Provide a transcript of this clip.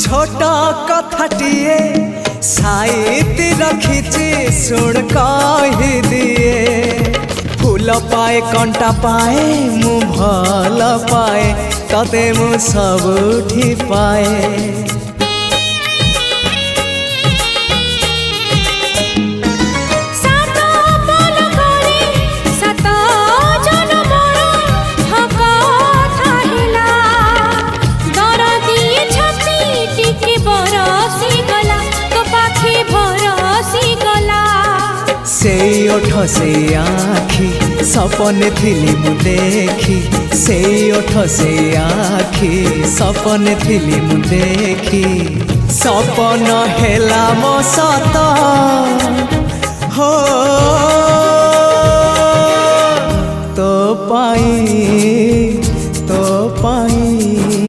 छोट कथाटिए साइती रखिछि सुन कहि दिए फूल पाए कंटा पाए मु भल पाए तते मु सबुठी पाए से ओठ से आखि सपने थिली मु देखी से ओठ से आखि सपने थिली मु देखी सपन हेला मो सत हो तो पाई